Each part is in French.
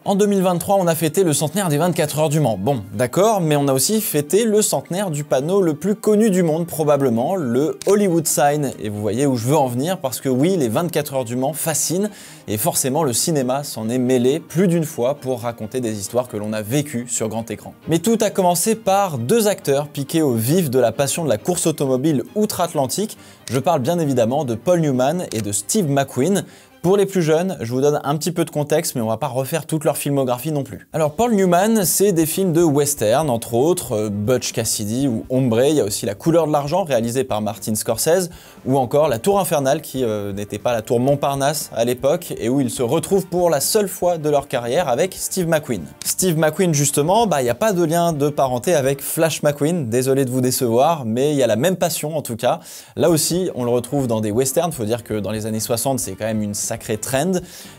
En 2023, on a fêté le centenaire des 24 heures du Mans. Bon, d'accord, mais on a aussi fêté le centenaire du panneau le plus connu du monde, probablement, le Hollywood Sign. Et vous voyez où je veux en venir, parce que oui, les 24 heures du Mans fascinent, et forcément le cinéma s'en est mêlé plus d'une fois pour raconter des histoires que l'on a vécues sur grand écran. Mais tout a commencé par deux acteurs piqués au vif de la passion de la course automobile outre-Atlantique. Je parle bien évidemment de Paul Newman et de Steve McQueen. Pour les plus jeunes, je vous donne un petit peu de contexte, mais on va pas refaire toute leur filmographie non plus. Alors Paul Newman, c'est des films de western, entre autres Butch Cassidy ou Hombre, il y a aussi La couleur de l'argent, réalisé par Martin Scorsese, ou encore La Tour Infernale, qui n'était pas la Tour Montparnasse à l'époque, et où ils se retrouvent pour la seule fois de leur carrière avec Steve McQueen. Steve McQueen, justement, il n'y a pas de lien de parenté avec Flash McQueen, désolé de vous décevoir, mais il y a la même passion en tout cas. Là aussi, on le retrouve dans des westerns, faut dire que dans les années 60, c'est quand même une sacré trend,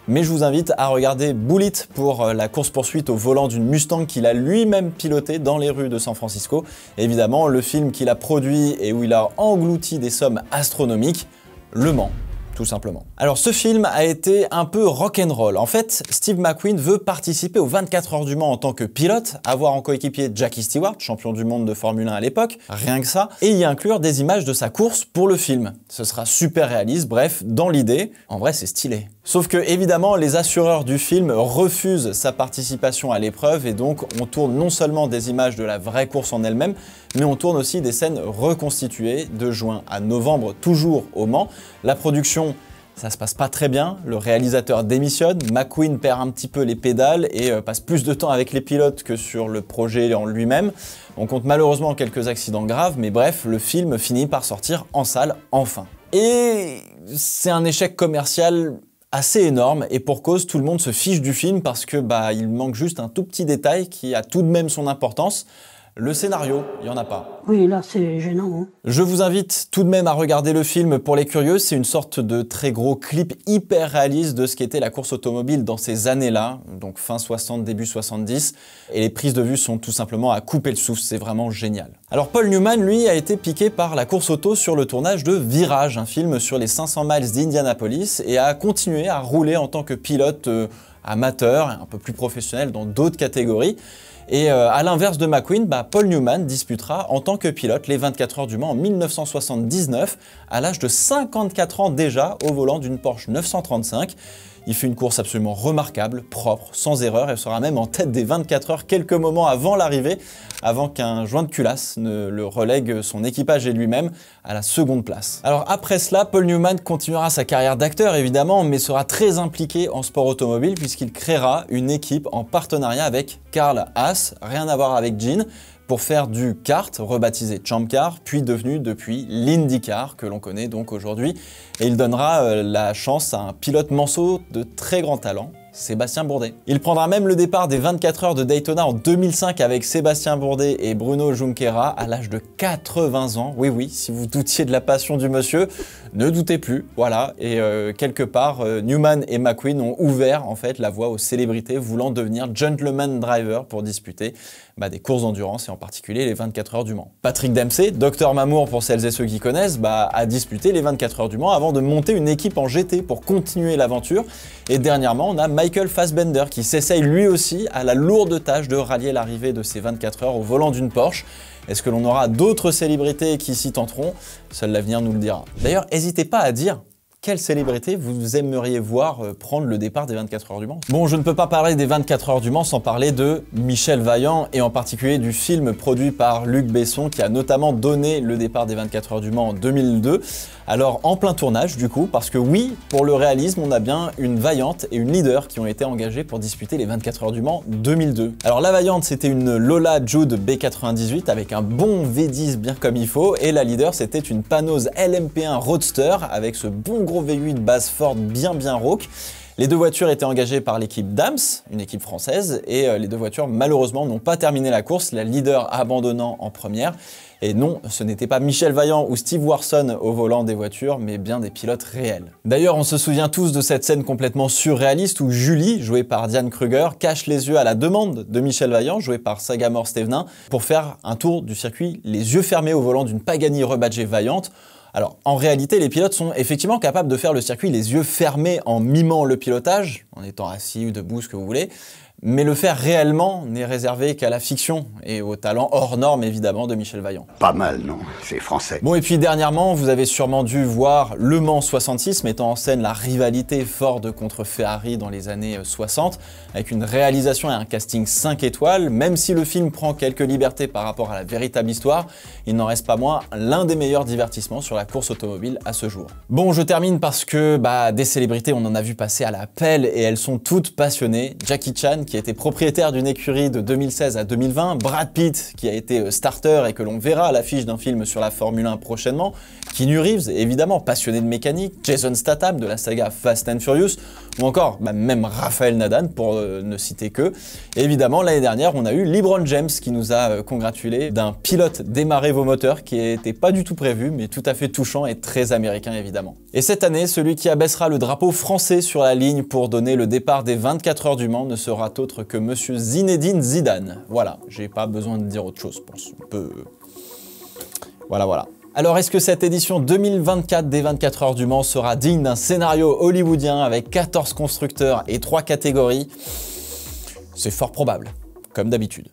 mais je vous invite à regarder Bullitt pour la course-poursuite au volant d'une Mustang qu'il a lui-même pilotée dans les rues de San Francisco. Et évidemment, le film qu'il a produit et où il a englouti des sommes astronomiques, Le Mans. Tout simplement. Alors ce film a été un peu rock'n'roll. En fait, Steve McQueen veut participer aux 24 heures du Mans en tant que pilote, avoir en coéquipier Jackie Stewart, champion du monde de Formule 1 à l'époque, rien que ça, et y inclure des images de sa course pour le film. Ce sera super réaliste, bref, dans l'idée, en vrai c'est stylé. Sauf que évidemment, les assureurs du film refusent sa participation à l'épreuve et donc on tourne non seulement des images de la vraie course en elle-même, mais on tourne aussi des scènes reconstituées de juin à novembre, toujours au Mans. La production, ça se passe pas très bien, le réalisateur démissionne, McQueen perd un petit peu les pédales et passe plus de temps avec les pilotes que sur le projet en lui-même. On compte malheureusement quelques accidents graves, mais bref, le film finit par sortir en salle enfin. Et c'est un échec commercial assez énorme et pour cause, tout le monde se fiche du film parce que il manque juste un tout petit détail qui a tout de même son importance. Le scénario, il n'y en a pas. Oui, là, c'est gênant. Hein. Je vous invite tout de même à regarder le film pour les curieux. C'est une sorte de très gros clip hyper réaliste de ce qu'était la course automobile dans ces années-là, donc fin 60, début 70. Et les prises de vue sont tout simplement à couper le souffle, c'est vraiment génial. Alors Paul Newman, lui, a été piqué par la course auto sur le tournage de Virage, un film sur les 500 miles d'Indianapolis, et a continué à rouler en tant que pilote amateur, un peu plus professionnel dans d'autres catégories. Et à l'inverse de McQueen, Paul Newman disputera en tant que pilote les 24 heures du Mans en 1979, à l'âge de 54 ans déjà, au volant d'une Porsche 935. Il fait une course absolument remarquable, propre, sans erreur, et sera même en tête des 24 heures quelques moments avant l'arrivée, avant qu'un joint de culasse ne le relègue son équipage et lui-même à la seconde place. Alors après cela, Paul Newman continuera sa carrière d'acteur évidemment, mais sera très impliqué en sport automobile puisqu'il créera une équipe en partenariat avec Carl Haas, rien à voir avec Gene, pour faire du kart, rebaptisé Champ Car, puis devenu depuis l'IndyCar, que l'on connaît donc aujourd'hui. Et il donnera la chance à un pilote manceau de très grand talent, Sébastien Bourdet. Il prendra même le départ des 24 heures de Daytona en 2005 avec Sébastien Bourdet et Bruno Junqueira à l'âge de 80 ans. Oui, oui, si vous doutiez de la passion du monsieur, ne doutez plus, voilà. Et quelque part, Newman et McQueen ont ouvert en fait la voie aux célébrités voulant devenir gentleman driver pour disputer des courses d'endurance et en particulier les 24 heures du Mans. Patrick Dempsey, Dr Mamour pour celles et ceux qui connaissent, a disputé les 24 heures du Mans avant de monter une équipe en GT pour continuer l'aventure. Et dernièrement, on a Michael Fassbender qui s'essaye lui aussi à la lourde tâche de rallier l'arrivée de ces 24 heures au volant d'une Porsche. Est-ce que l'on aura d'autres célébrités qui s'y tenteront? Seul l'avenir nous le dira. D'ailleurs, n'hésitez pas à dire quelle célébrité vous aimeriez voir prendre le départ des 24 heures du Mans. Bon, je ne peux pas parler des 24 heures du Mans sans parler de Michel Vaillant et en particulier du film produit par Luc Besson qui a notamment donné le départ des 24 heures du Mans en 2002. Alors en plein tournage du coup, parce que oui, pour le réalisme, on a bien une Vaillante et une Leader qui ont été engagées pour disputer les 24 heures du Mans 2002. Alors la Vaillante, c'était une Lola Jude B98 avec un bon V10 bien comme il faut, et la Leader, c'était une panneuse LMP1 Roadster avec ce bon gros V8 base Ford bien rauque. Les deux voitures étaient engagées par l'équipe Dams, une équipe française, et les deux voitures malheureusement n'ont pas terminé la course, la Leader abandonnant en première. Et non, ce n'était pas Michel Vaillant ou Steve Warson au volant des voitures, mais bien des pilotes réels. D'ailleurs, on se souvient tous de cette scène complètement surréaliste où Julie, jouée par Diane Kruger, cache les yeux à la demande de Michel Vaillant, joué par Sagamore Stevenin, pour faire un tour du circuit les yeux fermés au volant d'une Pagani rebadgée Vaillante. Alors, en réalité, les pilotes sont effectivement capables de faire le circuit les yeux fermés en mimant le pilotage, en étant assis ou debout, ce que vous voulez. Mais le faire réellement n'est réservé qu'à la fiction et au talent hors norme évidemment de Michel Vaillant. Pas mal, non? C'est français. Bon, et puis dernièrement, vous avez sûrement dû voir Le Mans 66 mettant en scène la rivalité Ford contre Ferrari dans les années 60, avec une réalisation et un casting 5 étoiles. Même si le film prend quelques libertés par rapport à la véritable histoire, il n'en reste pas moins l'un des meilleurs divertissements sur la course automobile à ce jour. Bon, je termine parce que des célébrités, on en a vu passer à la pelle et elles sont toutes passionnées. Jackie Chan, qui était propriétaire d'une écurie de 2016 à 2020, Brad Pitt, qui a été starter et que l'on verra à l'affiche d'un film sur la Formule 1 prochainement, Keanu Reeves, évidemment passionné de mécanique, Jason Statham de la saga Fast and Furious, ou encore même Raphaël Nadal pour ne citer que. Et évidemment, l'année dernière, on a eu LeBron James qui nous a congratulé d'un pilote démarrer vos moteurs qui n'était pas du tout prévu, mais tout à fait touchant et très américain évidemment. Et cette année, celui qui abaissera le drapeau français sur la ligne pour donner le départ des 24 heures du Mans ne sera autre que monsieur Zinedine Zidane. Voilà, j'ai pas besoin de dire autre chose, je pense. On peut... Voilà. Alors, est-ce que cette édition 2024 des 24 heures du Mans sera digne d'un scénario hollywoodien avec 14 constructeurs et 3 catégories? C'est fort probable, comme d'habitude.